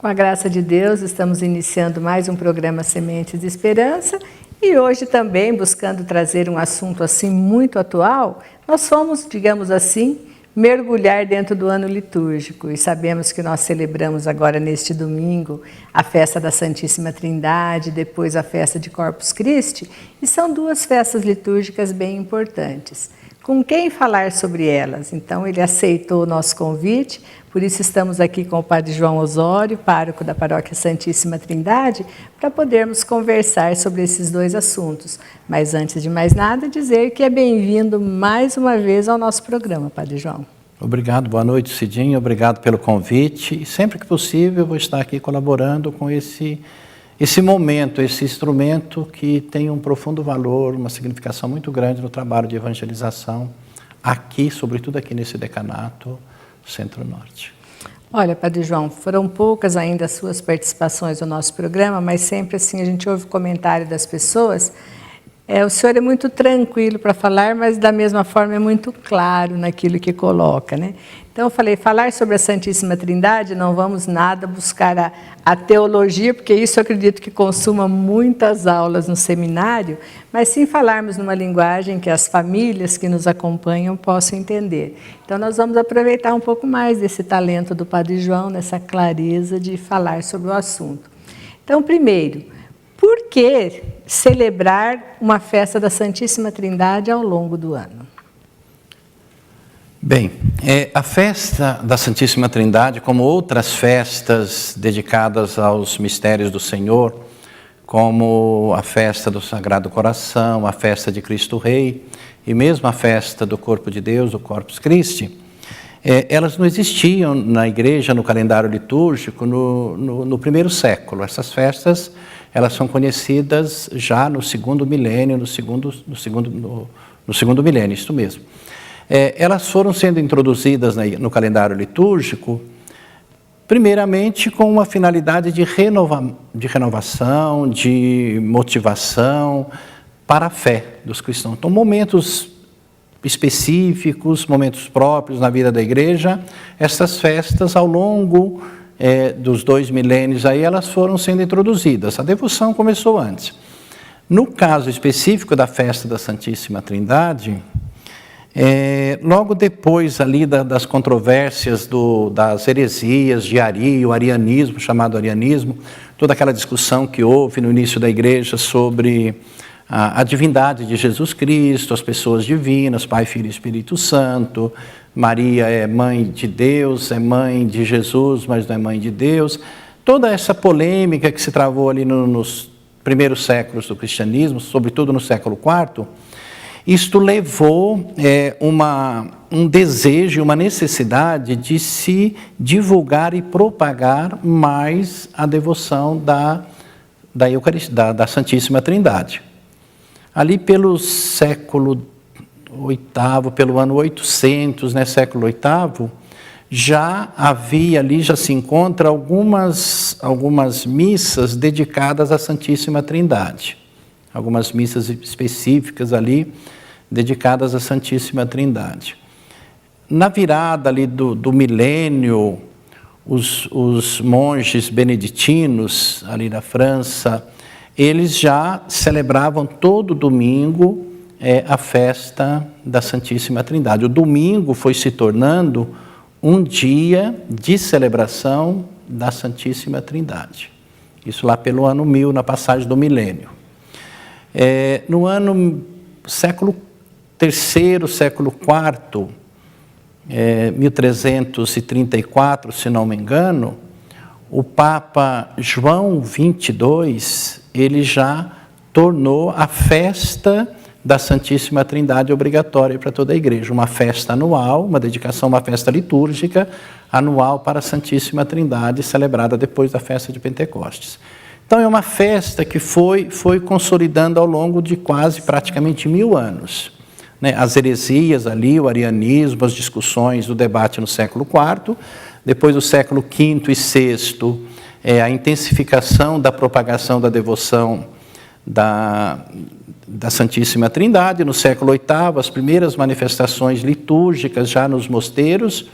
Com a graça de Deus, estamos iniciando mais um programa Sementes de Esperança e hoje também buscando trazer um assunto assim muito atual. Nós fomos, digamos assim, mergulhar dentro do ano litúrgico e sabemos que nós celebramos agora neste domingo a festa da Santíssima Trindade, depois a festa de Corpus Christi, e são duas festas litúrgicas bem importantes. Com quem falar sobre elas? Então ele aceitou o nosso convite, por isso estamos aqui com o Padre João Osório, pároco da Paróquia Santíssima Trindade, para podermos conversar sobre esses dois assuntos. Mas antes de mais nada, dizer que é bem-vindo mais uma vez ao nosso programa, Padre João. Obrigado, boa noite, Cidinha, obrigado pelo convite. E sempre que possível eu vou estar aqui colaborando com esse momento, esse instrumento que tem um profundo valor, uma significação muito grande no trabalho de evangelização aqui, sobretudo aqui nesse decanato Centro-Norte. Olha, Padre João, foram poucas ainda as suas participações no nosso programa, mas sempre assim a gente ouve comentário das pessoas. O senhor é muito tranquilo para falar, mas da mesma forma é muito claro naquilo que coloca, né? Então eu falei, falar sobre a Santíssima Trindade, não vamos nada buscar a teologia, porque isso eu acredito que consuma muitas aulas no seminário, mas sim falarmos numa linguagem que as famílias que nos acompanham possam entender. Então nós vamos aproveitar um pouco mais desse talento do Padre João, nessa clareza de falar sobre o assunto. Então, primeiro, por que celebrar uma festa da Santíssima Trindade ao longo do ano? Bem, a festa da Santíssima Trindade, como outras festas dedicadas aos mistérios do Senhor, como a festa do Sagrado Coração, a festa de Cristo Rei e mesmo a festa do Corpo de Deus, o Corpus Christi, elas não existiam na igreja, no calendário litúrgico, no primeiro século. Essas festas, elas são conhecidas já no segundo milênio, no segundo milênio, isso mesmo. Elas foram sendo introduzidas no calendário litúrgico, primeiramente com uma finalidade de renovação, de motivação para a fé dos cristãos. Então, momentos específicos, momentos próprios na vida da igreja, essas festas ao longo dos 2 milênios aí, elas foram sendo introduzidas. A devoção começou antes. No caso específico da festa da Santíssima Trindade, logo depois ali das controvérsias das heresias de Ari, o arianismo, chamado arianismo, toda aquela discussão que houve no início da igreja sobre a divindade de Jesus Cristo, as pessoas divinas, Pai, Filho e Espírito Santo, Maria é mãe de Deus, é mãe de Jesus, mas não é mãe de Deus. Toda essa polêmica que se travou ali nos primeiros séculos do cristianismo, sobretudo no século IV, isto levou um desejo, uma necessidade de se divulgar e propagar mais a devoção da Eucaristia, da Santíssima Trindade. Ali pelo século VIII, pelo ano 800, século VIII, já havia ali, já se encontra algumas missas dedicadas à Santíssima Trindade. Algumas missas específicas ali, dedicadas à Santíssima Trindade. Na virada ali do milênio, os monges beneditinos ali da França, eles já celebravam todo domingo a festa da Santíssima Trindade. O domingo foi se tornando um dia de celebração da Santíssima Trindade. Isso lá pelo ano 1000, na passagem do milênio. No ano século III, século IV, 1334, se não me engano, o Papa João XXII, ele já tornou a festa da Santíssima Trindade obrigatória para toda a igreja. Uma festa anual, uma dedicação, uma festa litúrgica anual para a Santíssima Trindade, celebrada depois da festa de Pentecostes. Então é uma festa que foi consolidando ao longo de praticamente 1000 anos. As heresias ali, o arianismo, as discussões, o debate no século IV, depois do século V e VI, a intensificação da propagação da devoção da Santíssima Trindade. No século VIII, as primeiras manifestações litúrgicas já nos mosteiros,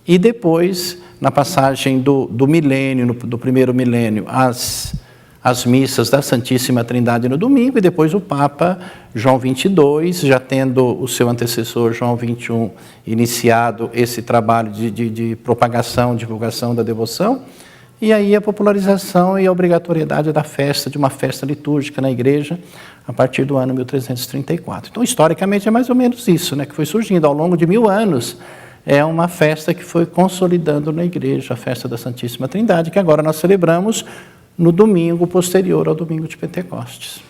e depois na passagem do milênio, do primeiro milênio, as missas da Santíssima Trindade no domingo, e depois o Papa João XXII, já tendo o seu antecessor João XXI iniciado esse trabalho de propagação, divulgação da devoção, e aí a popularização e a obrigatoriedade da festa, de uma festa litúrgica na igreja, a partir do ano 1334. Então, historicamente, é mais ou menos isso, né, que foi surgindo ao longo de 1000 anos. É uma festa que foi consolidando na igreja, a festa da Santíssima Trindade, que agora nós celebramos no domingo posterior ao domingo de Pentecostes.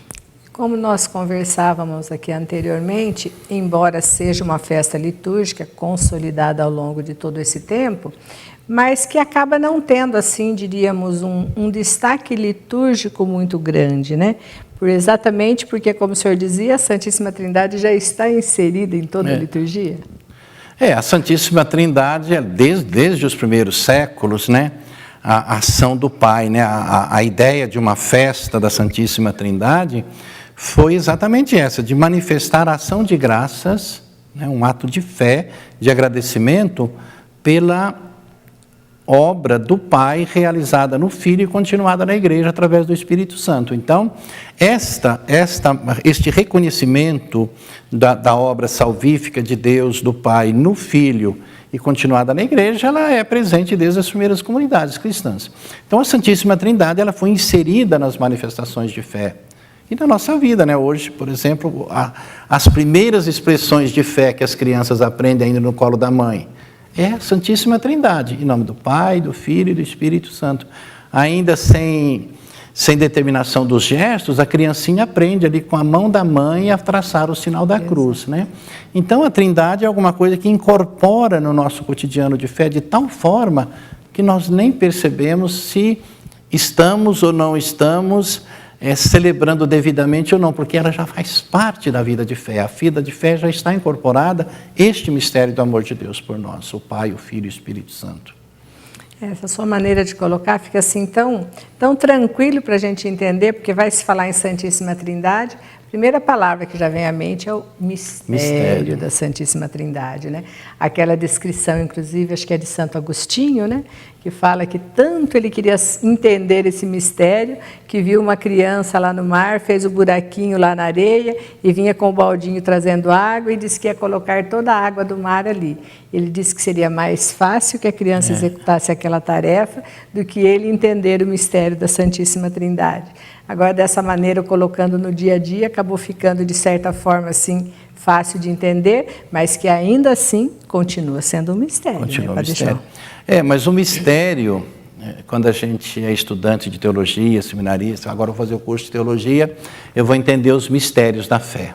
Como nós conversávamos aqui anteriormente, embora seja uma festa litúrgica consolidada ao longo de todo esse tempo, mas que acaba não tendo, assim, diríamos, um destaque litúrgico muito grande, né? Exatamente porque, como o senhor dizia, a Santíssima Trindade já está inserida em toda a liturgia. A Santíssima Trindade, desde os primeiros séculos, né? A ação do Pai, né? A ideia de uma festa da Santíssima Trindade foi exatamente essa, de manifestar a ação de graças, né? Um ato de fé, de agradecimento pela obra do Pai realizada no Filho e continuada na Igreja através do Espírito Santo. Então, este reconhecimento da obra salvífica de Deus, do Pai, no Filho e continuada na Igreja, ela é presente desde as primeiras comunidades cristãs. Então, a Santíssima Trindade, ela foi inserida nas manifestações de fé. E na nossa vida, né? Hoje, por exemplo, as primeiras expressões de fé que as crianças aprendem ainda no colo da mãe, é a Santíssima Trindade, em nome do Pai, do Filho e do Espírito Santo. Ainda sem determinação dos gestos, a criancinha aprende ali com a mão da mãe a traçar o sinal da cruz, né? Então, a Trindade é alguma coisa que incorpora no nosso cotidiano de fé de tal forma que nós nem percebemos se estamos ou não estamos celebrando devidamente ou não, porque ela já faz parte da vida de fé. A vida de fé já está incorporada, este mistério do amor de Deus por nós, o Pai, o Filho e o Espírito Santo. Essa sua maneira de colocar fica assim tão tranquilo para a gente entender, porque vai se falar em Santíssima Trindade. A primeira palavra que já vem à mente é o mistério da Santíssima Trindade, né? Aquela descrição, inclusive, acho que é de Santo Agostinho, né? Que fala que tanto ele queria entender esse mistério, que viu uma criança lá no mar, fez o buraquinho lá na areia e vinha com o baldinho trazendo água e disse que ia colocar toda a água do mar ali. Ele disse que seria mais fácil que a criança executasse aquela tarefa do que ele entender o mistério da Santíssima Trindade. Agora, dessa maneira, colocando no dia a dia, acabou ficando, de certa forma, assim, fácil de entender, mas que ainda assim continua sendo um mistério. Continua um mistério. Mas o mistério, quando a gente é estudante de teologia, seminarista, agora eu vou fazer o curso de teologia, eu vou entender os mistérios da fé.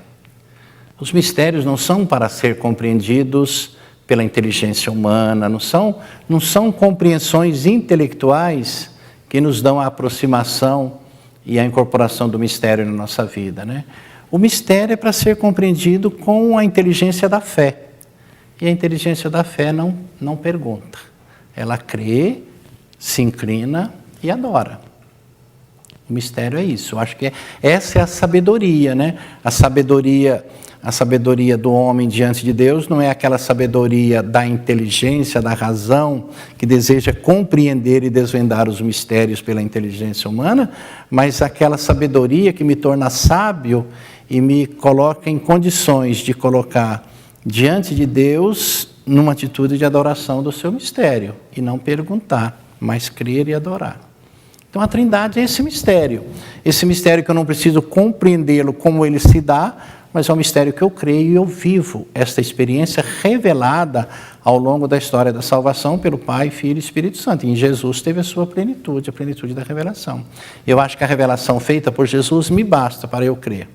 Os mistérios não são para ser compreendidos pela inteligência humana, não são compreensões intelectuais que nos dão a aproximação e a incorporação do mistério na nossa vida, né? O mistério é para ser compreendido com a inteligência da fé. E a inteligência da fé não pergunta. Ela crê, se inclina e adora. O mistério é isso. Eu acho que essa é a sabedoria, né? A sabedoria do homem diante de Deus não é aquela sabedoria da inteligência, da razão, que deseja compreender e desvendar os mistérios pela inteligência humana, mas aquela sabedoria que me torna sábio e me coloca em condições de colocar diante de Deus numa atitude de adoração do seu mistério, e não perguntar, mas crer e adorar. Então a Trindade é esse mistério que eu não preciso compreendê-lo como ele se dá, mas é um mistério que eu creio e eu vivo esta experiência revelada ao longo da história da salvação pelo Pai, Filho e Espírito Santo. E em Jesus teve a sua plenitude, a plenitude da revelação. Eu acho que a revelação feita por Jesus me basta para eu crer.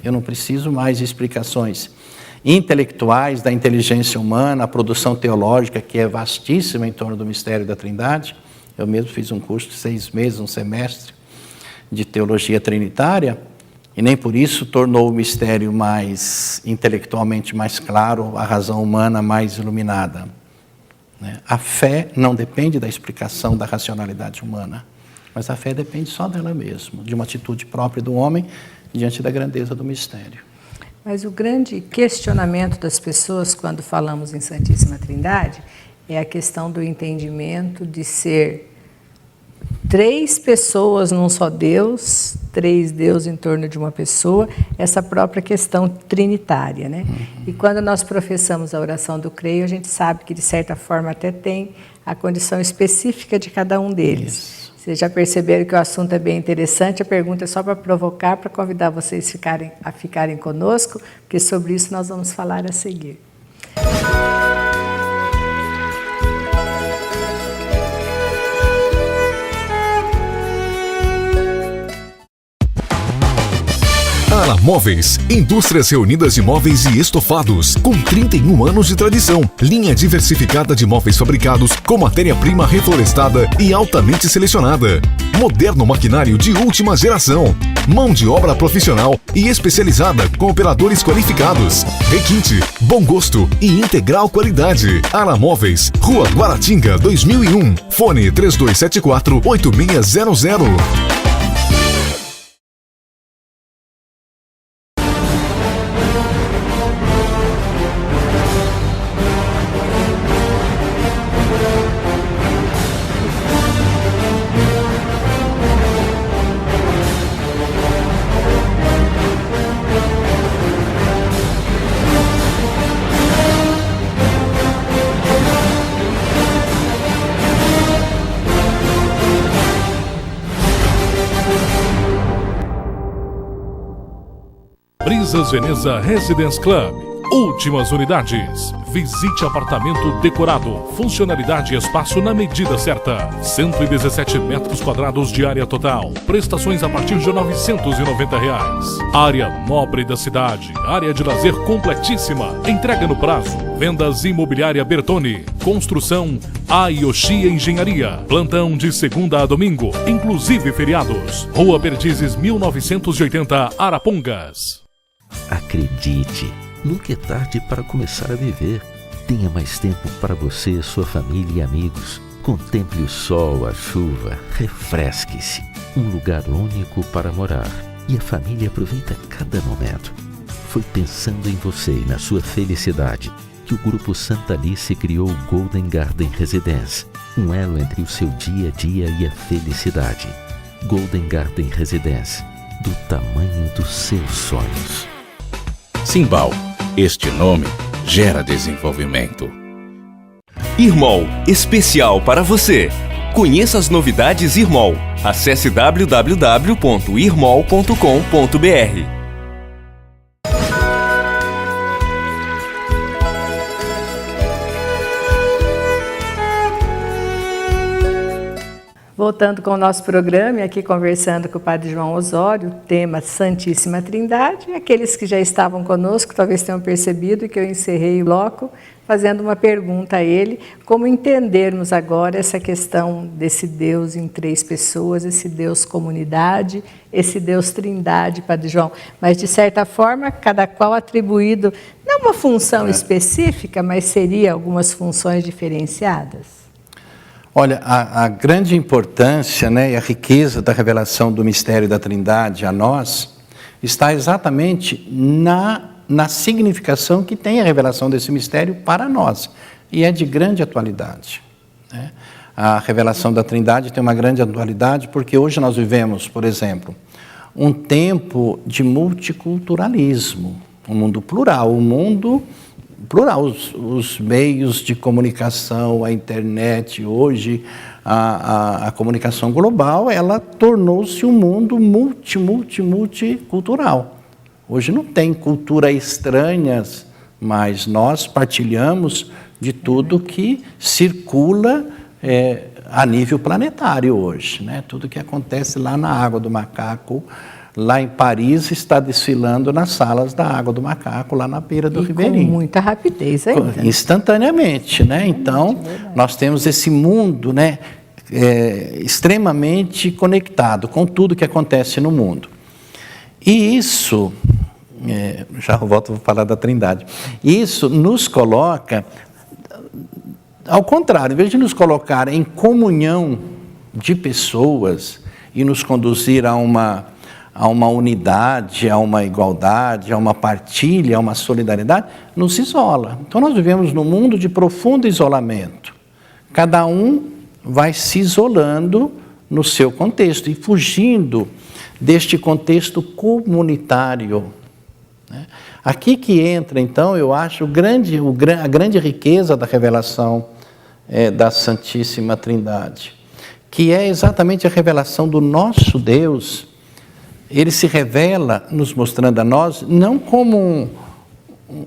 Eu não preciso mais de explicações intelectuais da inteligência humana, a produção teológica que é vastíssima em torno do mistério da Trindade. Eu mesmo fiz um curso de 6 meses, um semestre de teologia trinitária, e nem por isso tornou o mistério mais intelectualmente mais claro, a razão humana mais iluminada. A fé não depende da explicação da racionalidade humana, mas a fé depende só dela mesma, de uma atitude própria do homem diante da grandeza do mistério. Mas o grande questionamento das pessoas quando falamos em Santíssima Trindade é a questão do entendimento de ser 3 pessoas num só Deus, 3 deuses em torno de uma pessoa, essa própria questão trinitária, né? E quando nós professamos a oração do creio, a gente sabe que, de certa forma, até tem a condição específica de cada um deles. Isso. Vocês já perceberam que o assunto é bem interessante, a pergunta é só para provocar, para convidar vocês a ficarem conosco, porque sobre isso nós vamos falar a seguir. Ara Móveis, indústrias reunidas de móveis e estofados, com 31 anos de tradição. Linha diversificada de móveis fabricados com matéria-prima reflorestada e altamente selecionada. Moderno maquinário de última geração. Mão de obra profissional e especializada com operadores qualificados. Requinte, bom gosto e integral qualidade. Ara Móveis, Rua Guaratinga, 2001. Fone 3274-8600. Brisas Veneza Residence Club. Últimas unidades. Visite apartamento decorado. Funcionalidade e espaço na medida certa. 117 metros quadrados de área total. Prestações a partir de R$ 990. Área nobre da cidade. Área de lazer completíssima. Entrega no prazo. Vendas imobiliária Bertone. Construção Ayoshi Engenharia. Plantão de segunda a domingo, inclusive feriados. Rua Perdizes 1980, Arapongas. Acredite, nunca é tarde para começar a viver. Tenha mais tempo para você, sua família e amigos. Contemple o sol, a chuva, refresque-se. Um lugar único para morar. E a família aproveita cada momento. Foi pensando em você e na sua felicidade que o Grupo Santa Alice criou o Golden Garden Residence. Um elo entre o seu dia a dia e a felicidade. Golden Garden Residence. Do tamanho dos seus sonhos. Simbal. Este nome gera desenvolvimento. Irmol, especial para você. Conheça as novidades Irmol. Acesse www.irmol.com.br. Voltando com o nosso programa, e aqui conversando com o Padre João Osório, tema Santíssima Trindade. Aqueles que já estavam conosco talvez tenham percebido que eu encerrei o bloco fazendo uma pergunta a ele, como entendermos agora essa questão desse Deus em 3 pessoas, esse Deus comunidade, esse Deus Trindade, Padre João, mas de certa forma cada qual atribuído, não uma função específica, mas seria algumas funções diferenciadas. Olha, a grande importância, né, e a riqueza da revelação do mistério da Trindade a nós está exatamente na significação que tem a revelação desse mistério para nós. E é de grande atualidade, né? A revelação da Trindade tem uma grande atualidade porque hoje nós vivemos, por exemplo, um tempo de multiculturalismo, um mundo plural, os meios de comunicação, a internet, hoje a comunicação global, ela tornou-se um mundo multicultural. Hoje não tem culturas estranhas, mas nós partilhamos de tudo que circula a nível planetário hoje, né? Tudo que acontece lá na Água do Macaco, lá em Paris, está desfilando nas salas da Água do Macaco, lá na beira do Ribeirinho. Com muita rapidez ainda. Instantaneamente, né? Então, nós temos esse mundo, né, extremamente conectado com tudo que acontece no mundo. E isso, já volto a falar da Trindade, isso nos coloca, ao contrário, em vez de nos colocar em comunhão de pessoas e nos conduzir a uma unidade, a uma igualdade, a uma partilha, a uma solidariedade, nos isola. Então nós vivemos num mundo de profundo isolamento. cada um vai se isolando no seu contexto e fugindo deste contexto comunitário. Aqui que entra, então, eu acho, a grande riqueza da revelação da Santíssima Trindade, que é exatamente a revelação do nosso Deus. Ele se revela, nos mostrando a nós, não como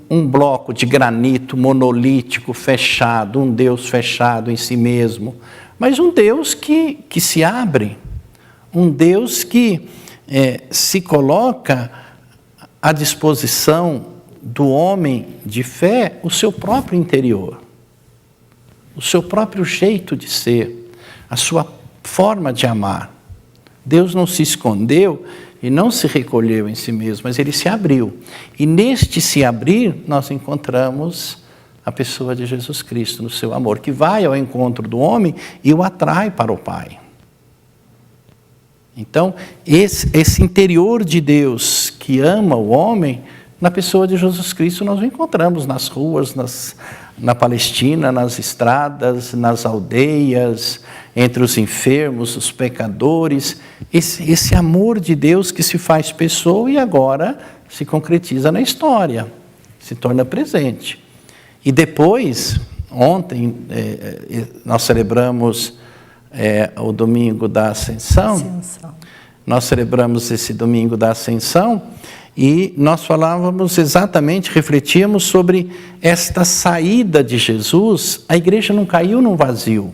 um bloco de granito monolítico, fechado, um Deus fechado em si mesmo, mas um Deus que se abre, um Deus que se coloca à disposição do homem de fé o seu próprio interior, o seu próprio jeito de ser, a sua forma de amar. Deus não se escondeu e não se recolheu em si mesmo, mas Ele se abriu. E neste se abrir, nós encontramos a pessoa de Jesus Cristo no seu amor, que vai ao encontro do homem e o atrai para o Pai. Então, esse interior de Deus que ama o homem, na pessoa de Jesus Cristo nós o encontramos nas ruas, na Palestina, nas estradas, nas aldeias, entre os enfermos, os pecadores. Esse amor de Deus que se faz pessoa e agora se concretiza na história, se torna presente. E depois, ontem, nós celebramos o domingo da Ascensão. Nós celebramos esse domingo da Ascensão e nós falávamos exatamente, refletíamos sobre esta saída de Jesus. A igreja não caiu num vazio.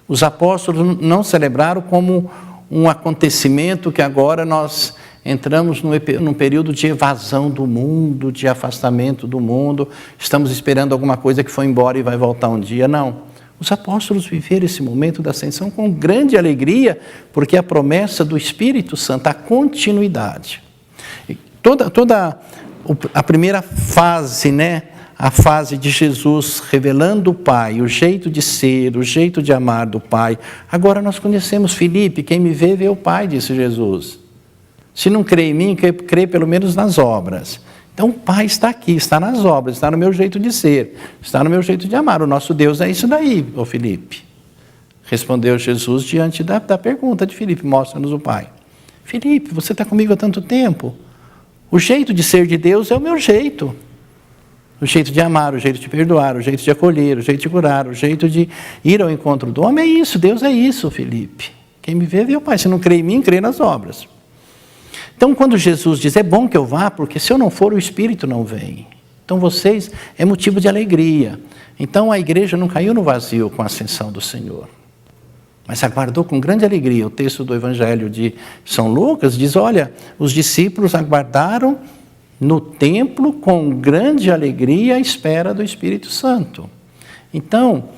Os apóstolos não celebraram como um acontecimento que agora nós entramos num período de evasão do mundo, de afastamento do mundo, estamos esperando alguma coisa que foi embora e vai voltar um dia. Não. Os apóstolos viveram esse momento da ascensão com grande alegria, porque a promessa do Espírito Santo, a continuidade. Toda a primeira fase, a fase de Jesus revelando o Pai, o jeito de ser, o jeito de amar do Pai. Agora nós conhecemos Filipe, quem me vê o Pai, disse Jesus. Se não crê em mim, crê pelo menos nas obras. Então o Pai está aqui, está nas obras, está no meu jeito de ser, está no meu jeito de amar. O nosso Deus é isso daí, ô Filipe. Respondeu Jesus diante da pergunta de Filipe, mostra-nos o Pai. Filipe, você está comigo há tanto tempo? O jeito de ser de Deus é o meu jeito. O jeito de amar, o jeito de perdoar, o jeito de acolher, o jeito de curar, o jeito de ir ao encontro do homem é isso, Deus é isso, Filipe. Quem me vê o Pai. Se não crê em mim, crê nas obras. Então, quando Jesus diz, é bom que eu vá, porque se eu não for, o Espírito não vem. Então, vocês, é motivo de alegria. Então, a igreja não caiu no vazio com a ascensão do Senhor, mas aguardou com grande alegria. O texto do Evangelho de São Lucas diz, olha, os discípulos aguardaram no templo com grande alegria à espera do Espírito Santo. Então,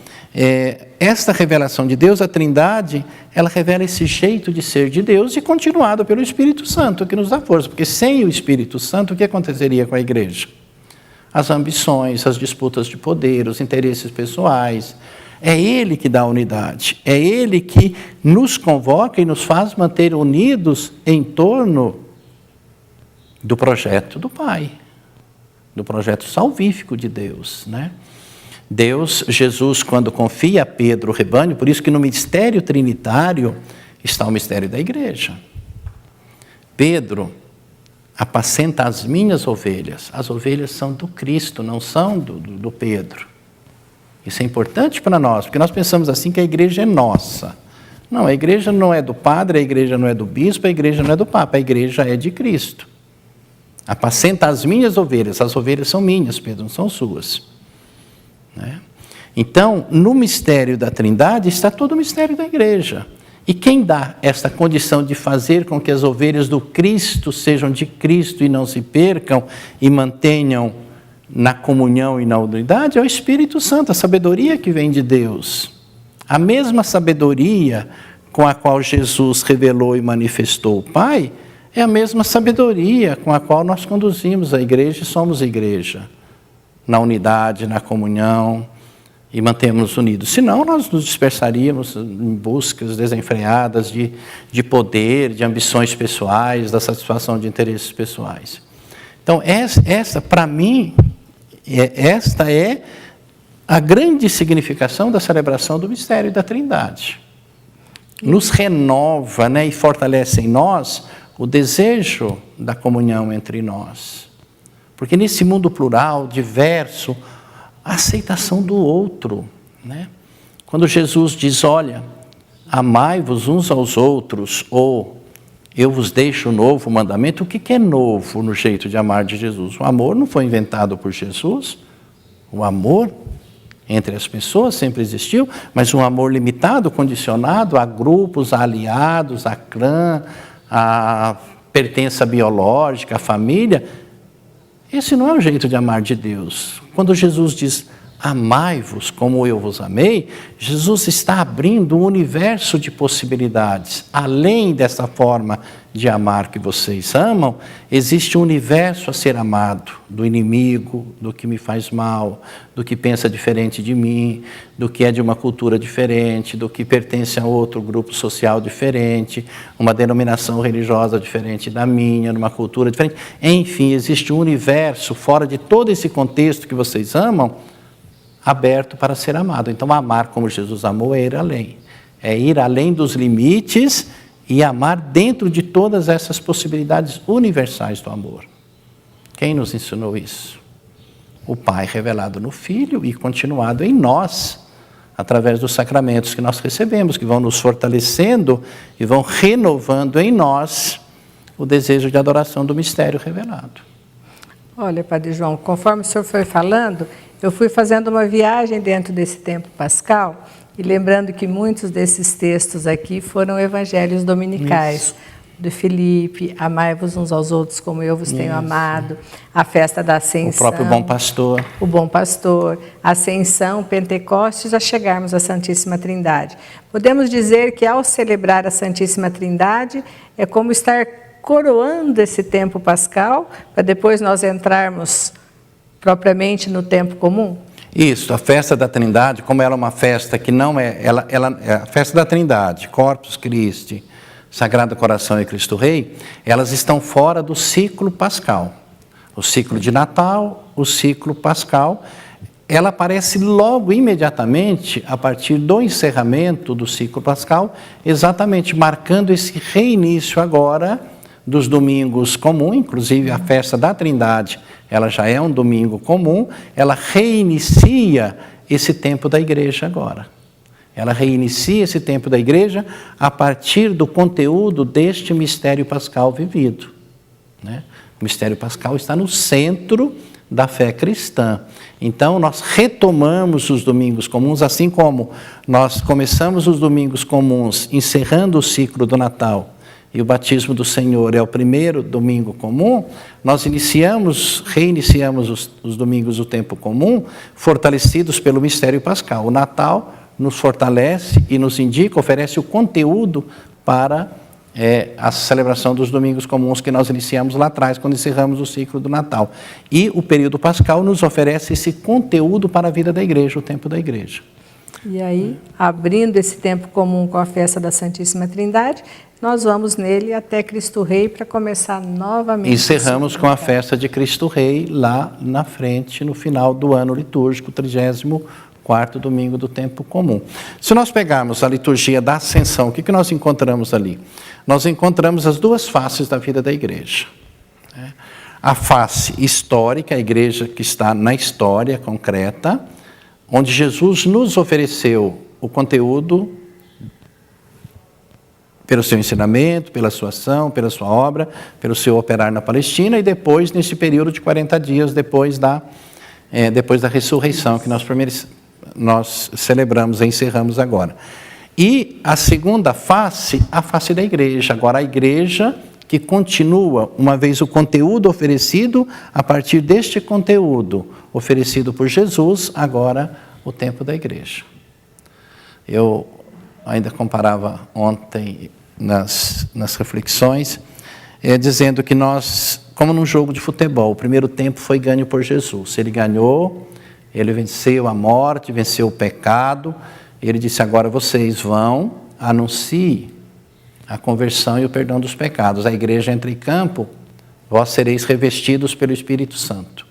esta revelação de Deus, a Trindade, ela revela esse jeito de ser de Deus e continuado pelo Espírito Santo, que nos dá força. Porque sem o Espírito Santo, o que aconteceria com a igreja? As ambições, as disputas de poder, os interesses pessoais. É Ele que dá a unidade. É Ele que nos convoca e nos faz manter unidos em torno do projeto do Pai, do projeto salvífico de Deus, Jesus, quando confia a Pedro o rebanho, por isso que no mistério trinitário está o mistério da igreja. Pedro, apacenta as minhas ovelhas. As ovelhas são do Cristo, não são do Pedro. Isso é importante para nós, porque nós pensamos assim que a igreja é nossa. Não, a igreja não é do padre, a igreja não é do bispo, a igreja não é do papa, a igreja é de Cristo. Apacenta as minhas ovelhas. As ovelhas são minhas, Pedro, não são suas. Então, no mistério da Trindade está todo o mistério da igreja. E quem dá esta condição de fazer com que as ovelhas do Cristo sejam de Cristo e não se percam e mantenham na comunhão e na unidade é o Espírito Santo, a sabedoria que vem de Deus. A mesma sabedoria com a qual Jesus revelou e manifestou o Pai é a mesma sabedoria com a qual nós conduzimos a igreja e somos igreja. Na unidade, na comunhão, e mantemos unidos. Senão, nós nos dispersaríamos em buscas desenfreadas de poder, de ambições pessoais, da satisfação de interesses pessoais. Então, esta para mim, esta é a grande significação da celebração do mistério da Trindade. Nos renova, né, e fortalece em nós o desejo da comunhão entre nós. Porque nesse mundo plural, diverso, a aceitação do outro, né? Quando Jesus diz, olha, amai-vos uns aos outros, ou eu vos deixo um novo mandamento, o que é novo no jeito de amar de Jesus? O amor não foi inventado por Jesus, o amor entre as pessoas sempre existiu, mas um amor limitado, condicionado a grupos, a aliados, a clã, a pertença biológica, a família. Esse não é o jeito de amar de Deus. Quando Jesus diz, amai-vos como eu vos amei, Jesus está abrindo um universo de possibilidades. Além dessa forma de amar que vocês amam, existe um universo a ser amado, do inimigo, do que me faz mal, do que pensa diferente de mim, do que é de uma cultura diferente, do que pertence a outro grupo social diferente, uma denominação religiosa diferente da minha, numa cultura diferente. Enfim, existe um universo fora de todo esse contexto que vocês amam, aberto para ser amado. Então, amar como Jesus amou é ir além dos limites e amar dentro de todas essas possibilidades universais do amor. Quem nos ensinou isso? O Pai revelado no Filho e continuado em nós, através dos sacramentos que nós recebemos, que vão nos fortalecendo e vão renovando em nós o desejo de adoração do mistério revelado. Olha, Padre João, conforme o senhor foi falando, eu fui fazendo uma viagem dentro desse tempo pascal e lembrando que muitos desses textos aqui foram evangelhos dominicais. Isso. Do Filipe, amai-vos uns aos outros como eu vos tenho amado, a festa da Ascensão. O próprio Bom Pastor. O Bom Pastor, Ascensão, Pentecostes, a chegarmos à Santíssima Trindade. Podemos dizer que ao celebrar a Santíssima Trindade é como estar coroando esse tempo pascal, para depois nós entrarmos propriamente no tempo comum? Isso, a festa da Trindade, como ela é uma festa que não é... Ela é a festa da Trindade, Corpus Christi, Sagrado Coração e Cristo Rei, elas estão fora do ciclo pascal. O ciclo de Natal, o ciclo pascal, ela aparece logo, imediatamente, a partir do encerramento do ciclo pascal, exatamente marcando esse reinício agora dos domingos comuns, inclusive a festa da Trindade, ela já é um domingo comum, ela reinicia esse tempo da igreja agora. Ela reinicia esse tempo da igreja a partir do conteúdo deste mistério pascal vivido, né? O mistério pascal está no centro da fé cristã. Então, nós retomamos os domingos comuns, assim como nós começamos os domingos comuns, encerrando o ciclo do Natal, e o batismo do Senhor é o primeiro domingo comum, nós reiniciamos os domingos do tempo comum, fortalecidos pelo mistério pascal. O Natal nos fortalece e nos indica, oferece o conteúdo para a celebração dos domingos comuns que nós iniciamos lá atrás, quando encerramos o ciclo do Natal. E o período pascal nos oferece esse conteúdo para a vida da igreja, o tempo da igreja. E aí, abrindo esse tempo comum com a festa da Santíssima Trindade, nós vamos nele até Cristo Rei para começar novamente. Encerramos com a festa de Cristo Rei lá na frente, no final do ano litúrgico, 34º domingo do tempo comum. Se nós pegarmos a liturgia da Ascensão, o que nós encontramos ali? Nós encontramos as duas faces da vida da igreja. A face histórica, a igreja que está na história concreta, onde Jesus nos ofereceu o conteúdo pelo seu ensinamento, pela sua ação, pela sua obra, pelo seu operar na Palestina, e depois, nesse período de 40 dias, depois da ressurreição, que nós celebramos e encerramos agora. E a segunda face, a face da igreja. Agora, a igreja que continua, uma vez o conteúdo oferecido, a partir deste conteúdo oferecido por Jesus, agora o tempo da igreja. Eu ainda comparava ontem nas reflexões, dizendo que nós, como num jogo de futebol, o primeiro tempo foi ganho por Jesus. Ele ganhou, ele venceu a morte, venceu o pecado. Ele disse, agora vocês vão, anunciem a conversão e o perdão dos pecados. A igreja entra em campo, vós sereis revestidos pelo Espírito Santo.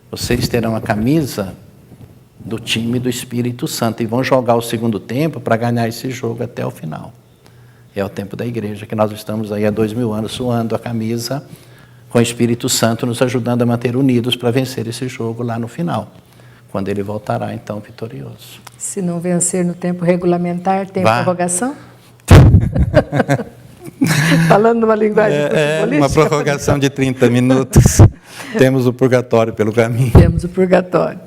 Vocês terão a camisa do time do Espírito Santo. E vão jogar o segundo tempo para ganhar esse jogo até o final. É o tempo da igreja, que nós estamos aí há 2000 anos suando a camisa com o Espírito Santo nos ajudando a manter unidos para vencer esse jogo lá no final, quando ele voltará então vitorioso. Se não vencer no tempo regulamentar, tem prorrogação? Falando numa linguagem futebolística. Uma prorrogação de 30 minutos. Temos o purgatório pelo caminho. Temos o purgatório.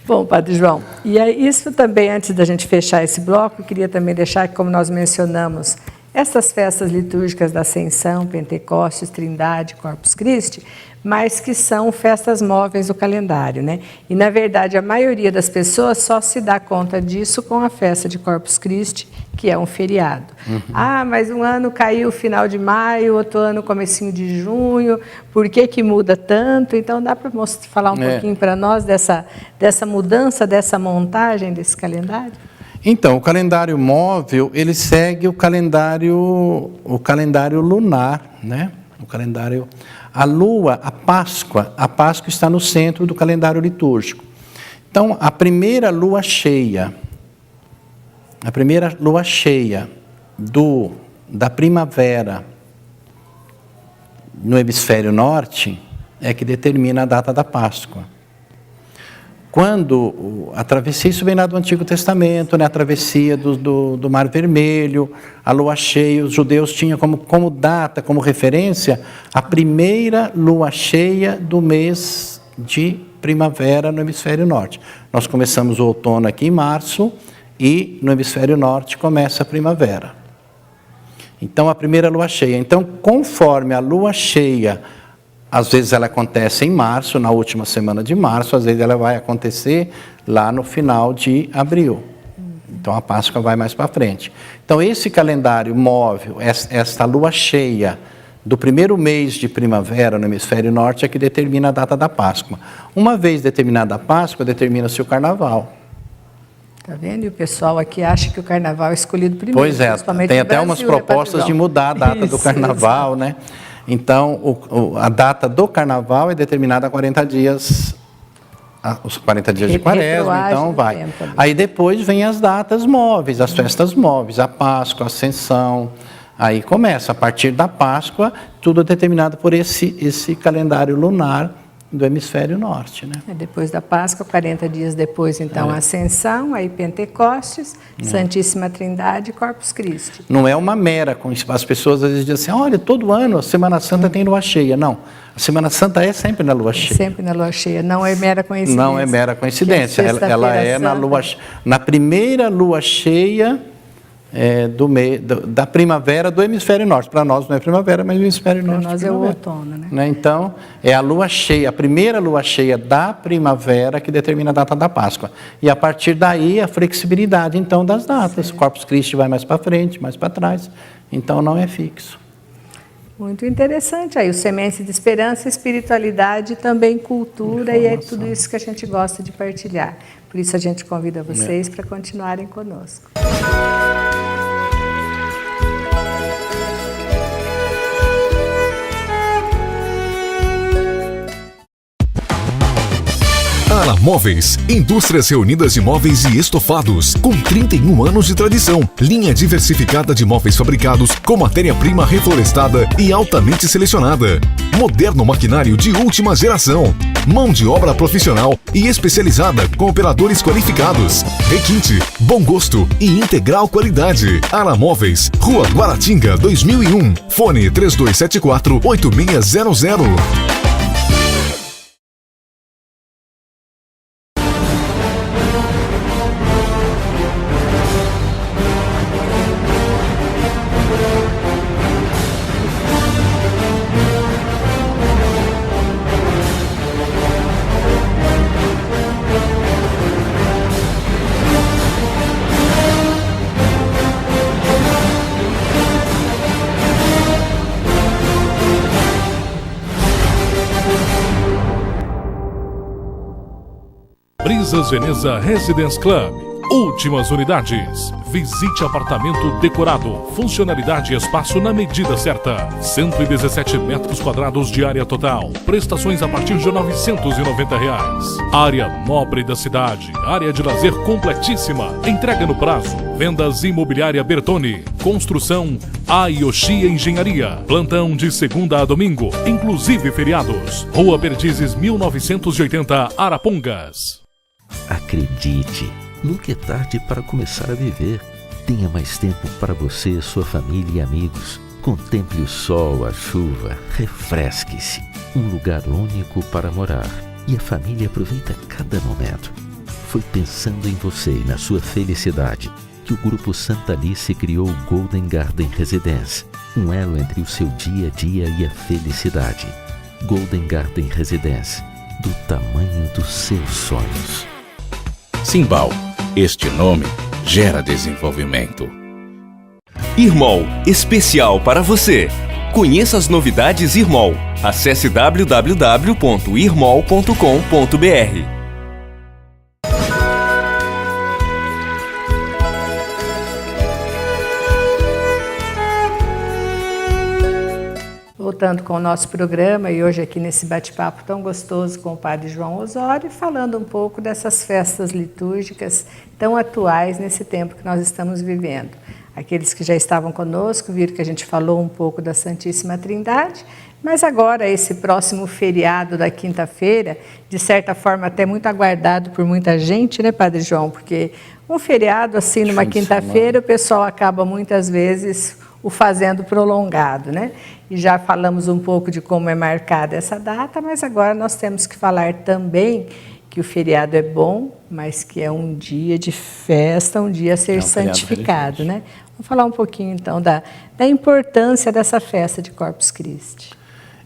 Bom, Padre João, e isso também, antes da gente fechar esse bloco, eu queria também deixar que, como nós mencionamos, essas festas litúrgicas da Ascensão, Pentecostes, Trindade, Corpus Christi, mas que são festas móveis do calendário, né? E, na verdade, a maioria das pessoas só se dá conta disso com a festa de Corpus Christi, que é um feriado. Ah, mas um ano caiu final de maio, outro ano comecinho de junho, por que muda tanto? Então, dá para falar um pouquinho para nós dessa mudança, dessa montagem desse calendário? Então, o calendário móvel, ele segue o calendário lunar, né? O calendário, a lua, a Páscoa está no centro do calendário litúrgico. Então, a primeira lua cheia da primavera no hemisfério norte é que determina a data da Páscoa. Quando a travessia, isso vem lá do Antigo Testamento, né? A travessia do Mar Vermelho, a lua cheia, os judeus tinham como data, como referência, a primeira lua cheia do mês de primavera no hemisfério norte. Nós começamos o outono aqui em março e no hemisfério norte começa a primavera. Então, a primeira lua cheia. Então, conforme a lua cheia, às vezes ela acontece em março, na última semana de março, às vezes ela vai acontecer lá no final de abril. Então a Páscoa vai mais para frente. Então esse calendário móvel, esta lua cheia do primeiro mês de primavera no hemisfério norte é que determina a data da Páscoa. Uma vez determinada a Páscoa, determina-se o Carnaval. Tá vendo? E o pessoal aqui acha que o Carnaval é escolhido primeiro. Pois é, tem até umas propostas de mudar a data do Carnaval, né? Então, a data do Carnaval é determinada a 40 dias, os 40 dias de Quaresma, então vai. Aí depois vem as datas móveis, as festas móveis, a Páscoa, a Ascensão, aí começa, a partir da Páscoa, tudo é determinado por esse calendário lunar do hemisfério norte, né? Depois da Páscoa, 40 dias depois, então, a Ascensão, aí Pentecostes, Santíssima Trindade e Corpus Christi. Não é uma mera, as pessoas às vezes dizem assim, olha, todo ano a Semana Santa tem lua cheia. Não, a Semana Santa é sempre na lua cheia. Sempre na lua cheia, não é mera coincidência. Não é mera coincidência, ela é na primeira lua cheia da primavera do hemisfério norte. Para nós não é primavera, mas o hemisfério norte. Para nós é o outono, né? Então, é a lua cheia, a primeira lua cheia da primavera que determina a data da Páscoa. E a partir daí, a flexibilidade, então, das datas. O Corpus Christi vai mais para frente, mais para trás. Então, não é fixo. Muito interessante. Aí, o Sementes de Esperança, Espiritualidade e também cultura, e é tudo isso que a gente gosta de partilhar. Por isso, a gente convida vocês para continuarem conosco. Ala Móveis, indústrias reunidas de móveis e estofados, com 31 anos de tradição. Linha diversificada de móveis fabricados com matéria-prima reflorestada e altamente selecionada. Moderno maquinário de última geração. Mão de obra profissional e especializada com operadores qualificados. Requinte, bom gosto e integral qualidade. Ala Móveis, Rua Guaratinga, 2001. Fone 3274-8600. Brisas Veneza Residence Club, Últimas unidades. Visite apartamento decorado. Funcionalidade e espaço na medida certa. 117 metros quadrados de área total. Prestações a partir de R$ 990. Área nobre da cidade. Área de lazer completíssima. Entrega no prazo. Vendas Imobiliária Bertone. Construção Ayoshi Engenharia. Plantão de segunda a domingo, inclusive feriados. Rua Perdizes 1980, Arapongas. Acredite, nunca é tarde para começar a viver. Tenha mais tempo para você, sua família e amigos. Contemple o sol, a chuva, refresque-se. Um lugar único para morar. E a família aproveita cada momento. Foi pensando em você e na sua felicidade que o Grupo Santa Alice criou o Golden Garden Residence. Um elo entre o seu dia a dia e a felicidade. Golden Garden Residence. Do tamanho dos seus sonhos. Simbal. Este nome gera desenvolvimento. Irmol, especial para você. Conheça as novidades Irmol. Acesse www.irmol.com.br. Voltando com o nosso programa e hoje aqui nesse bate-papo tão gostoso com o Padre João Osório, falando um pouco dessas festas litúrgicas tão atuais nesse tempo que nós estamos vivendo. Aqueles que já estavam conosco viram que a gente falou um pouco da Santíssima Trindade, mas agora esse próximo feriado da quinta-feira, de certa forma até muito aguardado por muita gente, né, Padre João? Porque um feriado assim numa quinta-feira o pessoal acaba muitas vezes o fazendo prolongado, né? E já falamos um pouco de como é marcada essa data, mas agora nós temos que falar também que o feriado é bom, mas que é um dia de festa, um dia a ser santificado, né? Vamos falar um pouquinho então da importância dessa festa de Corpus Christi.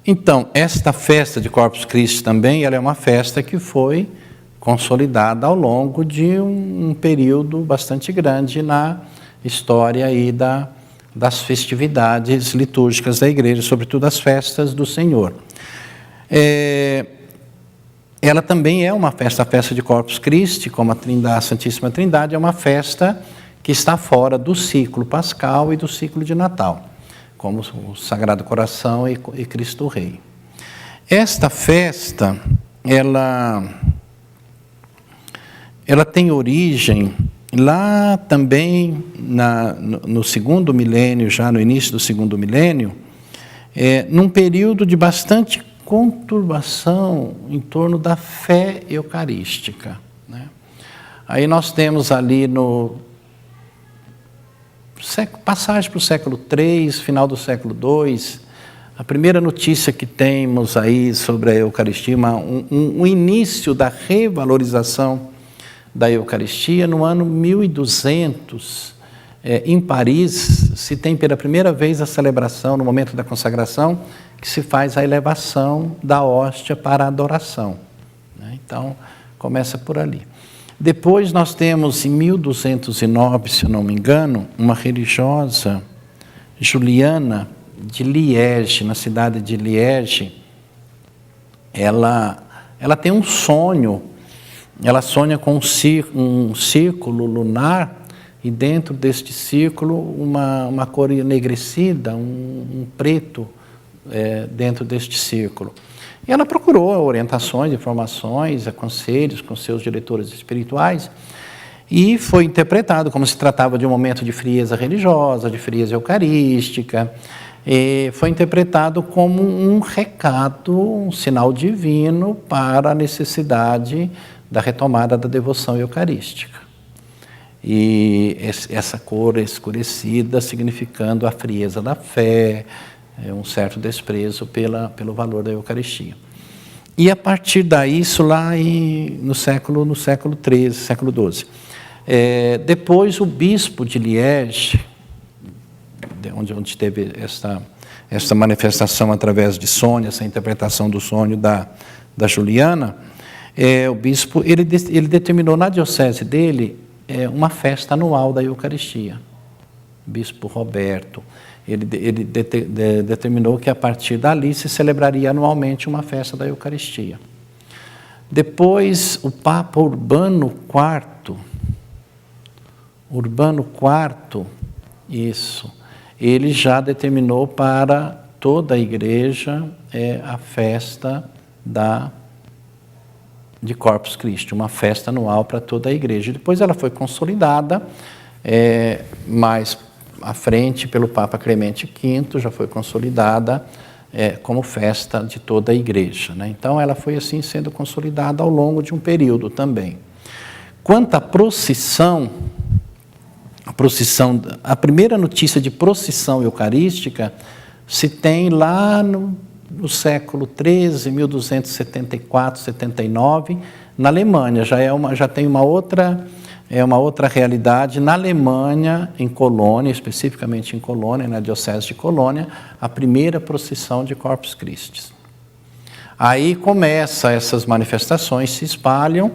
Então, esta festa de Corpus Christi também, ela é uma festa que foi consolidada ao longo de um período bastante grande na história aí das festividades litúrgicas da igreja, sobretudo as festas do Senhor. Ela também é uma festa, a festa de Corpus Christi, como a Santíssima Trindade, é uma festa que está fora do ciclo pascal e do ciclo de Natal, como o Sagrado Coração e Cristo Rei. Esta festa, ela tem origem lá também no segundo milênio, já no início do segundo milênio, num período de bastante conturbação em torno da fé eucarística, né? Aí nós temos ali passagem para o século III, final do século II, a primeira notícia que temos aí sobre a Eucaristia, um início da revalorização da Eucaristia. No ano 1200, em Paris, se tem pela primeira vez a celebração, no momento da consagração, que se faz a elevação da hóstia para a adoração, né? Então, começa por ali. Depois nós temos, em 1209, se eu não me engano, uma religiosa Juliana de Liege, na cidade de Liege. Ela tem um sonho. Ela sonha com um círculo lunar e dentro deste círculo uma cor enegrecida, um preto dentro deste círculo. E ela procurou orientações, informações, conselhos com seus diretores espirituais e foi interpretado como se tratava de um momento de frieza religiosa, de frieza eucarística. E foi interpretado como um recado, um sinal divino para a necessidade da retomada da devoção eucarística. E essa cor escurecida significando a frieza da fé, um certo desprezo pelo valor da Eucaristia. E a partir daí, isso lá no século XIII, século XII. Depois o bispo de Liege, onde teve esta manifestação através de sonho, essa interpretação do sonho da Juliana, o bispo ele determinou na diocese dele uma festa anual da Eucaristia. O bispo Roberto, ele determinou que a partir dali se celebraria anualmente uma festa da Eucaristia. Depois, o Papa Urbano IV, Urbano IV, isso, ele já determinou para toda a igreja a festa de Corpus Christi, uma festa anual para toda a igreja. Depois ela foi consolidada, mais à frente pelo Papa Clemente V, já foi consolidada como festa de toda a igreja, né? Então ela foi assim sendo consolidada ao longo de um período também. Quanto à procissão, a primeira notícia de procissão eucarística se tem lá no século XIII, 1274, 79, na Alemanha. Já tem uma outra realidade. Na Alemanha, em Colônia, especificamente em Colônia, na Diocese de Colônia, a primeira procissão de Corpus Christi. Aí começa essas manifestações, se espalham.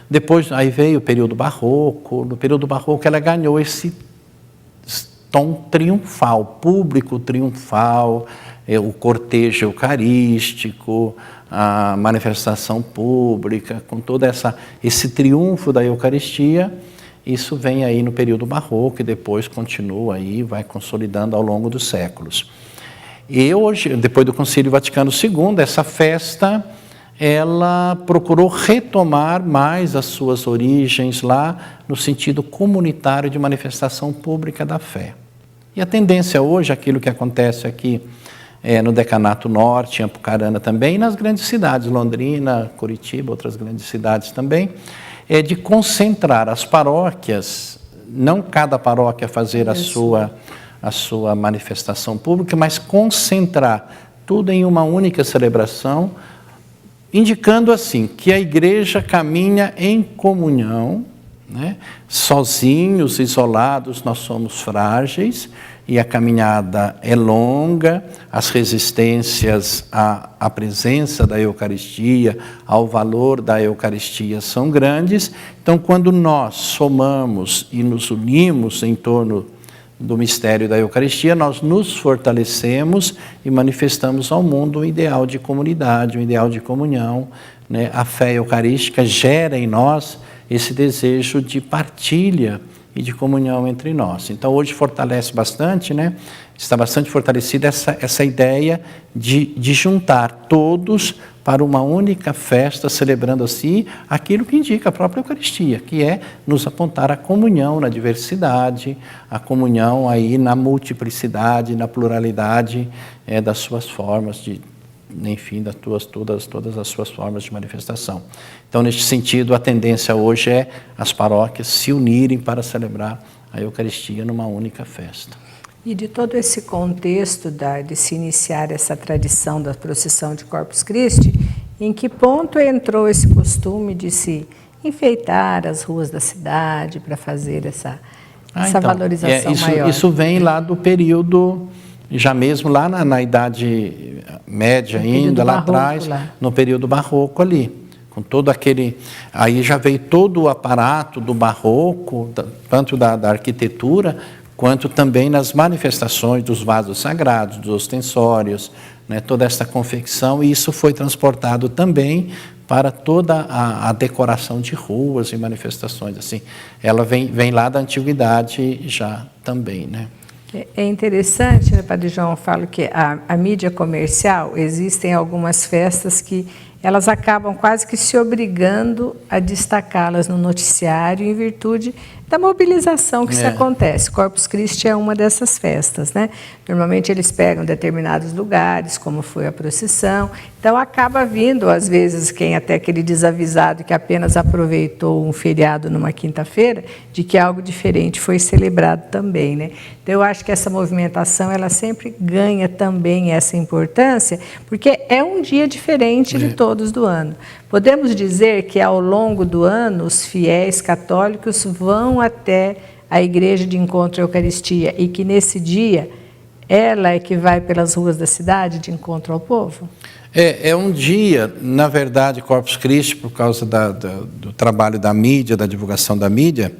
Depois, aí veio o período barroco. No período barroco, ela ganhou esse tom triunfal, público triunfal, o cortejo eucarístico, a manifestação pública, com todo esse triunfo da Eucaristia. Isso vem aí no período barroco e depois continua aí, vai consolidando ao longo dos séculos. E hoje, depois do Concílio Vaticano II, essa festa, ela procurou retomar mais as suas origens lá no sentido comunitário de manifestação pública da fé. E a tendência hoje, aquilo que acontece aqui no Decanato Norte, em Apucarana também, e nas grandes cidades, Londrina, Curitiba, outras grandes cidades também, é de concentrar as paróquias, não cada paróquia fazer a sua manifestação pública, mas concentrar tudo em uma única celebração, indicando assim que a igreja caminha em comunhão, né? Sozinhos, isolados, nós somos frágeis e a caminhada é longa, as resistências à presença da Eucaristia, ao valor da Eucaristia são grandes. Então, quando nós somamos e nos unimos em torno do mistério da Eucaristia, nós nos fortalecemos e manifestamos ao mundo um ideal de comunidade, um ideal de comunhão, né? A fé eucarística gera em nós esse desejo de partilha e de comunhão entre nós. Então, hoje fortalece bastante, né? Está bastante fortalecida essa ideia de juntar todos para uma única festa, celebrando assim aquilo que indica a própria Eucaristia, que é nos apontar a comunhão na diversidade, a comunhão aí na multiplicidade, na pluralidade das suas formas enfim, todas as suas formas de manifestação. Então, neste sentido, a tendência hoje é as paróquias se unirem para celebrar a Eucaristia numa única festa. E de todo esse contexto de se iniciar essa tradição da procissão de Corpus Christi, em que ponto entrou esse costume de se enfeitar as ruas da cidade para fazer essa valorização maior? Isso vem lá do período, já mesmo lá na Idade Média ainda, lá atrás, no período barroco ali. Com todo aquele... Aí já veio todo o aparato do barroco, tanto da arquitetura, quanto também nas manifestações dos vasos sagrados, dos ostensórios, né, toda essa confecção, e isso foi transportado também para toda a decoração de ruas e manifestações. Assim, ela vem lá da antiguidade já também, né? É interessante, né, Padre João, eu falo que a mídia comercial, existem algumas festas que elas acabam quase que se obrigando a destacá-las no noticiário em virtude da mobilização que se acontece. Corpus Christi é uma dessas festas, né? Normalmente eles pegam determinados lugares, como foi a procissão, então acaba vindo, às vezes, aquele desavisado que apenas aproveitou um feriado numa quinta-feira, de que algo diferente foi celebrado também, né? Então eu acho que essa movimentação, ela sempre ganha também essa importância, porque é um dia diferente de todos do ano. Podemos dizer que ao longo do ano os fiéis católicos vão até a igreja de encontro à Eucaristia e que nesse dia ela é que vai pelas ruas da cidade de encontro ao povo? É um dia, na verdade, Corpus Christi, por causa do trabalho da mídia, da divulgação da mídia,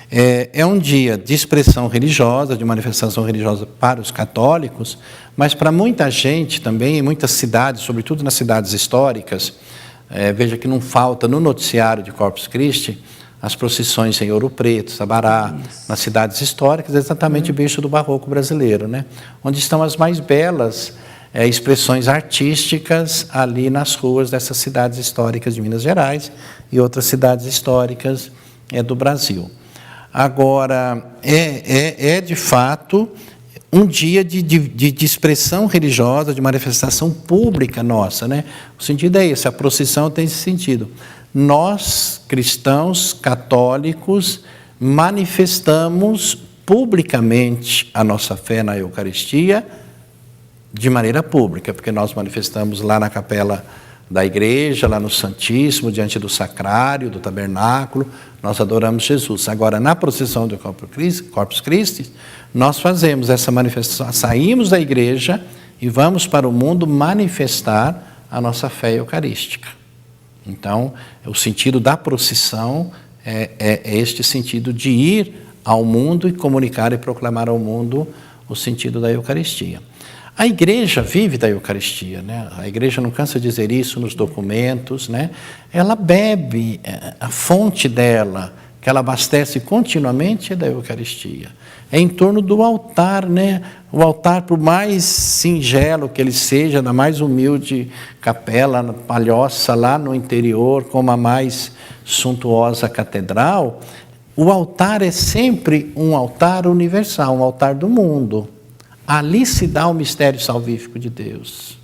é um dia de expressão religiosa, de manifestação religiosa para os católicos, mas para muita gente também, em muitas cidades, sobretudo nas cidades históricas, veja que não falta no noticiário de Corpus Christi as procissões em Ouro Preto, Sabará, nas cidades históricas, exatamente o berço do barroco brasileiro, né? Onde estão as mais belas expressões artísticas ali nas ruas dessas cidades históricas de Minas Gerais e outras cidades históricas do Brasil. Agora, de fato um dia de expressão religiosa, de manifestação pública nossa, né? O sentido é esse, a procissão tem esse sentido. Nós, cristãos católicos, manifestamos publicamente a nossa fé na Eucaristia de maneira pública, porque nós manifestamos lá na capela da igreja, lá no Santíssimo, diante do Sacrário, do Tabernáculo, nós adoramos Jesus. Agora, na procissão do Corpus Christi, nós fazemos essa manifestação, saímos da igreja e vamos para o mundo manifestar a nossa fé eucarística. Então, o sentido da procissão é este sentido de ir ao mundo e comunicar e proclamar ao mundo o sentido da Eucaristia. A igreja vive da Eucaristia, né? A igreja não cansa de dizer isso nos documentos, né? Ela bebe, a fonte dela, que ela abastece continuamente, é da Eucaristia. É em torno do altar, né? O altar, por mais singelo que ele seja, na mais humilde capela, na palhoça, lá no interior, como a mais suntuosa catedral, o altar é sempre um altar universal, um altar do mundo. Ali se dá o mistério salvífico de Deus.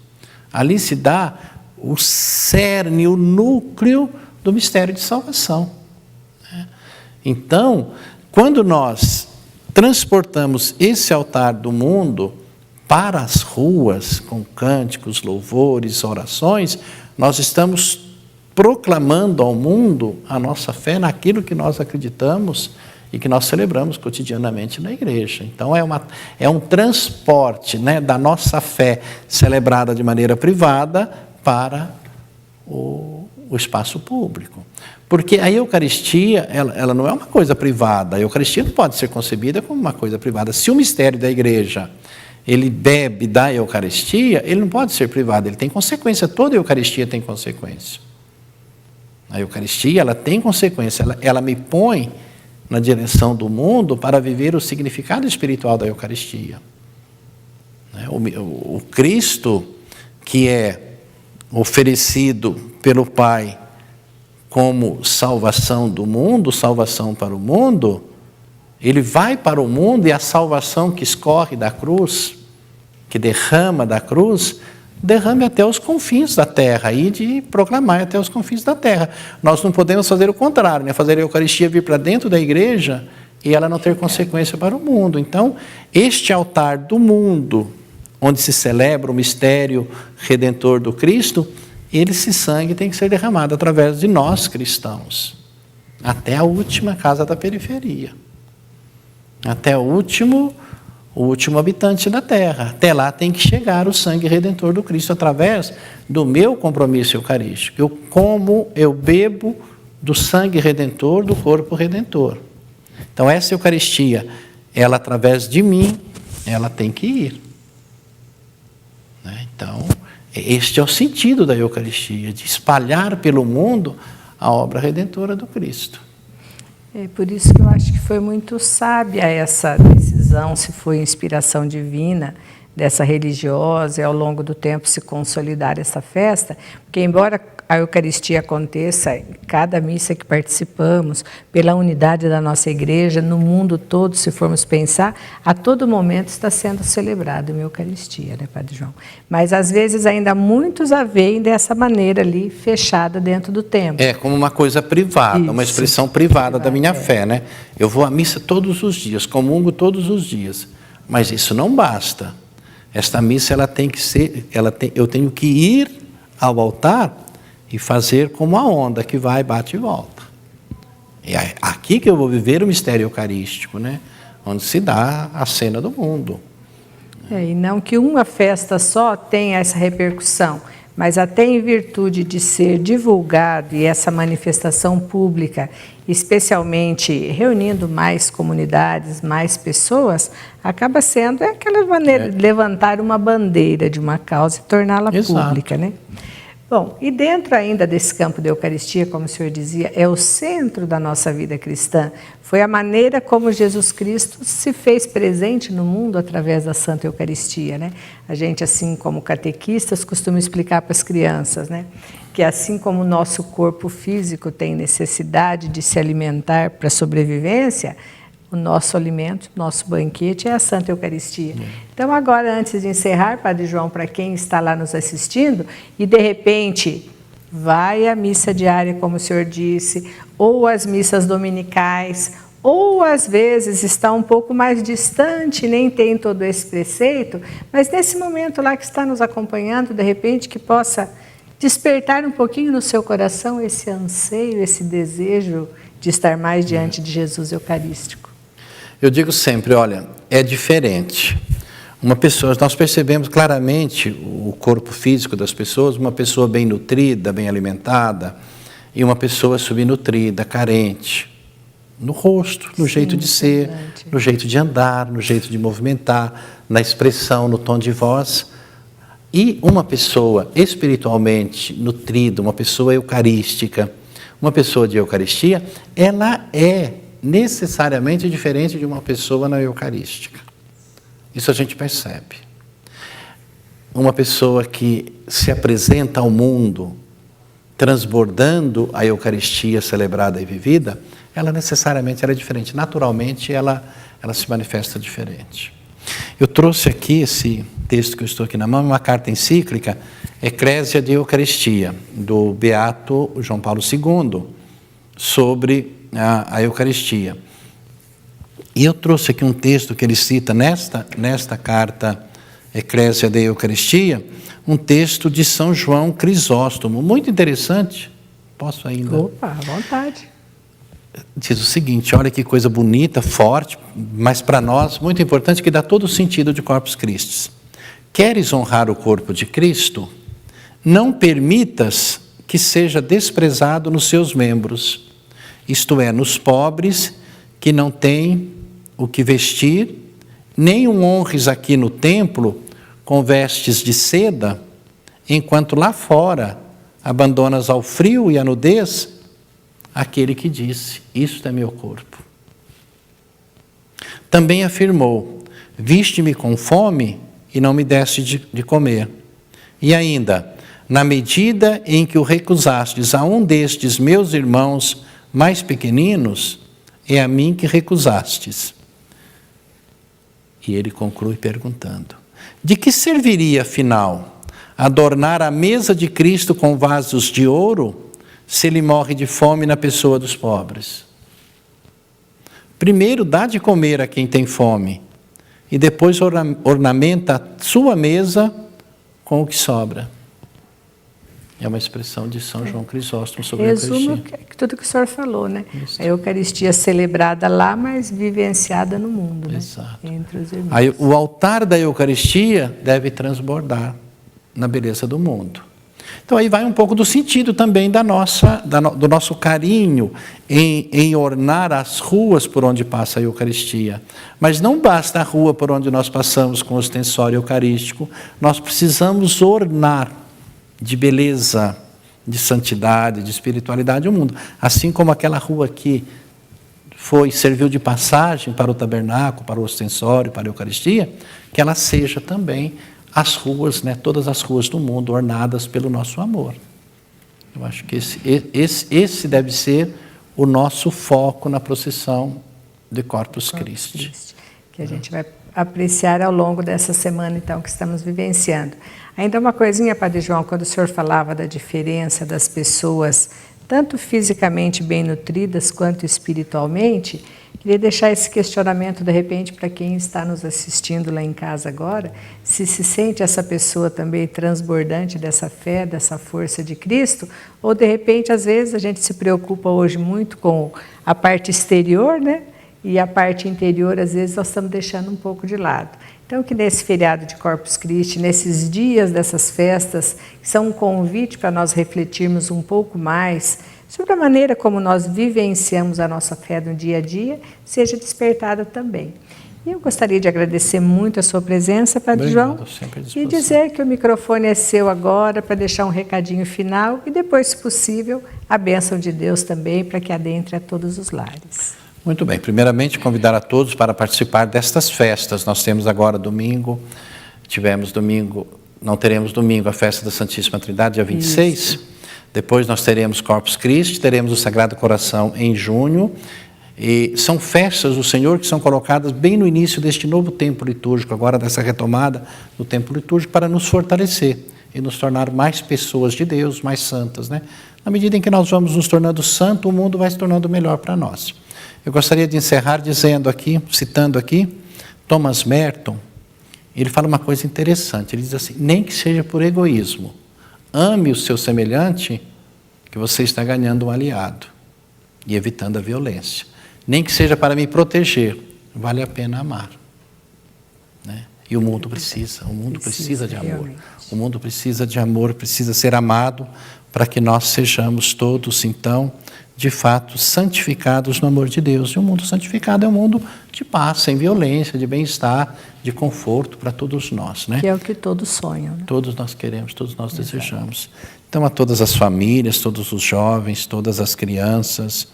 Ali se dá o cerne, o núcleo do mistério de salvação. Então, quando nós transportamos esse altar do mundo para as ruas, com cânticos, louvores, orações, nós estamos proclamando ao mundo a nossa fé naquilo que nós acreditamos e que nós celebramos cotidianamente na igreja. Então, é um transporte, né, da nossa fé celebrada de maneira privada para o espaço público. Porque a Eucaristia, ela não é uma coisa privada. A Eucaristia não pode ser concebida como uma coisa privada. Se o mistério da igreja, ele bebe da Eucaristia, ele não pode ser privado, ele tem consequência. Toda a Eucaristia tem consequência. A Eucaristia, ela tem consequência, ela me põe na direção do mundo para viver o significado espiritual da Eucaristia. O Cristo, que é oferecido pelo Pai como salvação do mundo, salvação para o mundo, ele vai para o mundo e a salvação que escorre da cruz, que derrama da cruz, derrame até os confins da terra, e de proclamar até os confins da terra. Nós não podemos fazer o contrário, né? Fazer a Eucaristia vir para dentro da igreja e ela não ter consequência para o mundo. Então, este altar do mundo, onde se celebra o mistério redentor do Cristo, esse sangue tem que ser derramado através de nós cristãos, até a última casa da periferia, até o último habitante da terra. Até lá tem que chegar o sangue redentor do Cristo através do meu compromisso eucarístico. Eu como, eu bebo do sangue redentor, do corpo redentor. Então essa Eucaristia, ela através de mim, ela tem que ir. Então, este é o sentido da Eucaristia, de espalhar pelo mundo a obra redentora do Cristo. É por isso que eu acho que foi muito sábia essa decisão, se foi inspiração divina dessa religiosa e ao longo do tempo se consolidar essa festa, porque embora a Eucaristia aconteça em cada missa que participamos, pela unidade da nossa igreja, no mundo todo, se formos pensar, a todo momento está sendo celebrada uma Eucaristia, né, Padre João? Mas às vezes ainda muitos a veem dessa maneira ali, fechada dentro do templo. É como uma coisa privada, uma expressão privada da minha fé, né? Eu vou à missa todos os dias, comungo todos os dias, mas isso não basta. Esta missa ela tem que ser, eu tenho que ir ao altar e fazer como a onda que vai, bate e volta. É aqui que eu vou viver o mistério eucarístico, né? Onde se dá a cena do mundo. E não que uma festa só tenha essa repercussão, mas até em virtude de ser divulgado e essa manifestação pública, especialmente reunindo mais comunidades, mais pessoas, acaba sendo aquela maneira de levantar uma bandeira de uma causa e torná-la pública, né? Bom, e dentro ainda desse campo da Eucaristia, como o senhor dizia, é o centro da nossa vida cristã. Foi a maneira como Jesus Cristo se fez presente no mundo através da Santa Eucaristia, né? A gente, assim como catequistas, costuma explicar para as crianças, né? Que assim como o nosso corpo físico tem necessidade de se alimentar para a sobrevivência, o nosso alimento, nosso banquete é a Santa Eucaristia. Então, agora, antes de encerrar, Padre João, para quem está lá nos assistindo e, de repente, vai à missa diária, como o senhor disse, ou às missas dominicais, ou, às vezes, está um pouco mais distante, nem tem todo esse preceito, mas nesse momento lá que está nos acompanhando, de repente, que possa despertar um pouquinho no seu coração esse anseio, esse desejo de estar mais diante de Jesus Eucarístico. Eu digo sempre, olha, é diferente. Uma pessoa, nós percebemos claramente o corpo físico das pessoas, uma pessoa bem nutrida, bem alimentada, e uma pessoa subnutrida, carente. No rosto, no jeito de ser, no jeito de andar, no jeito de movimentar, na expressão, no tom de voz. E uma pessoa espiritualmente nutrida, uma pessoa eucarística, uma pessoa de Eucaristia, ela é necessariamente diferente de uma pessoa não eucarística. Isso a gente percebe. Uma pessoa que se apresenta ao mundo transbordando a Eucaristia celebrada e vivida, ela necessariamente é diferente. Naturalmente, ela se manifesta diferente. Eu trouxe aqui esse texto que eu estou aqui na mão, uma carta encíclica, Ecclesia de Eucaristia, do Beato João Paulo II, sobre a Eucaristia. E eu trouxe aqui um texto que ele cita nesta carta Ecclesia de Eucaristia, um texto de São João Crisóstomo, muito interessante. Posso ainda? Opa, à vontade. Diz o seguinte, olha que coisa bonita, forte, mas para nós muito importante, que dá todo o sentido de Corpus Christi. Queres honrar o corpo de Cristo? Não permitas que seja desprezado nos seus membros, isto é, nos pobres que não têm o que vestir, nem o honres aqui no templo com vestes de seda, enquanto lá fora abandonas ao frio e à nudez aquele que disse, isto é meu corpo. Também afirmou, viste-me com fome e não me deste de comer. E ainda, na medida em que o recusastes a um destes meus irmãos mais pequeninos, é a mim que recusastes. E ele conclui perguntando, de que serviria, afinal, adornar a mesa de Cristo com vasos de ouro, se ele morre de fome na pessoa dos pobres? Primeiro dá de comer a quem tem fome, e depois ornamenta a sua mesa com o que sobra. É uma expressão de São João Crisóstomo sobre a Eucaristia. Resumo tudo que o senhor falou, né? Isso. A Eucaristia celebrada lá, mas vivenciada no mundo, né? Exato. Entre os irmãos. Aí, o altar da Eucaristia deve transbordar na beleza do mundo. Então aí vai um pouco do sentido também do nosso carinho em ornar as ruas por onde passa a Eucaristia. Mas não basta a rua por onde nós passamos com o ostensório eucarístico, nós precisamos ornar de beleza, de santidade, de espiritualidade o mundo. Assim como aquela rua que serviu de passagem para o tabernáculo, para o ostensório, para a Eucaristia, que ela seja também as ruas, né, todas as ruas do mundo ornadas pelo nosso amor. Eu acho que esse deve ser o nosso foco na procissão de Corpus Christi. Que a gente vai apreciar ao longo dessa semana, então, que estamos vivenciando. Ainda uma coisinha, Padre João, quando o senhor falava da diferença das pessoas, tanto fisicamente bem nutridas quanto espiritualmente, queria deixar esse questionamento, de repente, para quem está nos assistindo lá em casa agora, se sente essa pessoa também transbordante dessa fé, dessa força de Cristo, ou, de repente, às vezes, a gente se preocupa hoje muito com a parte exterior, né? E a parte interior, às vezes, nós estamos deixando um pouco de lado. Então, que nesse feriado de Corpus Christi, nesses dias dessas festas, que são um convite para nós refletirmos um pouco mais sobre a maneira como nós vivenciamos a nossa fé no dia a dia, seja despertada também. E eu gostaria de agradecer muito a sua presença, Padre Obrigado, João, sempre à e disposição. dizer que o microfone é seu agora para deixar um recadinho final e depois, se possível, a bênção de Deus também para que adentre a todos os lares. Muito bem, primeiramente convidar a todos para participar destas festas. Nós temos agora domingo, não teremos domingo a festa da Santíssima Trindade, dia 26. Isso. Depois nós teremos Corpus Christi, teremos o Sagrado Coração em junho. E são festas do Senhor que são colocadas bem no início deste novo tempo litúrgico, agora dessa retomada do tempo litúrgico, para nos fortalecer e nos tornar mais pessoas de Deus, mais santas, né? Na medida em que nós vamos nos tornando santos, o mundo vai se tornando melhor para nós. Eu gostaria de encerrar citando aqui, Thomas Merton. Ele fala uma coisa interessante, ele diz assim: nem que seja por egoísmo, ame o seu semelhante, que você está ganhando um aliado e evitando a violência. Nem que seja para me proteger, vale a pena amar. Né? E o mundo precisa de amor. Realmente. O mundo precisa de amor, precisa ser amado, para que nós sejamos todos, então, de fato, santificados no amor de Deus. E o mundo santificado é um mundo de paz, sem violência, de bem-estar, de conforto para todos nós. Né? Que é o que todos sonham. Né? Todos nós queremos, todos nós desejamos. Então, a todas as famílias, todos os jovens, todas as crianças,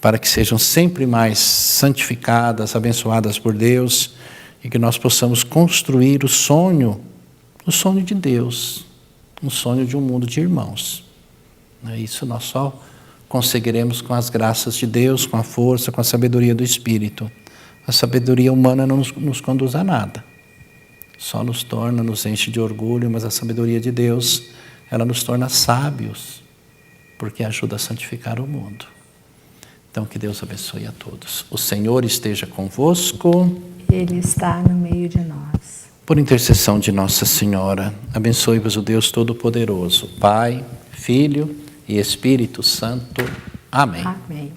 para que sejam sempre mais santificadas, abençoadas por Deus, e que nós possamos construir o sonho de Deus, um sonho de um mundo de irmãos. Isso nós só conseguiremos com as graças de Deus, com a força, com a sabedoria do Espírito. A sabedoria humana não nos conduz a nada, só nos enche de orgulho, mas a sabedoria de Deus, ela nos torna sábios, porque ajuda a santificar o mundo. Então, que Deus abençoe a todos. O Senhor esteja convosco. Ele está no meio de nós. Por intercessão de Nossa Senhora, abençoe-vos o Deus Todo-Poderoso, Pai, Filho e Espírito Santo. Amém. Amém.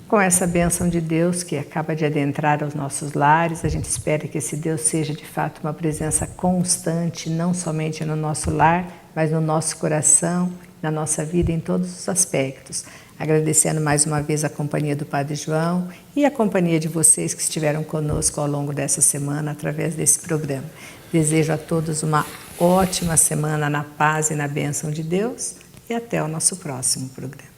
Com essa bênção de Deus que acaba de adentrar aos nossos lares, a gente espera que esse Deus seja de fato uma presença constante, não somente no nosso lar, mas no nosso coração, na nossa vida, em todos os aspectos. Agradecendo mais uma vez a companhia do Padre João e a companhia de vocês que estiveram conosco ao longo dessa semana através desse programa. Desejo a todos uma ótima semana na paz e na bênção de Deus e até o nosso próximo programa.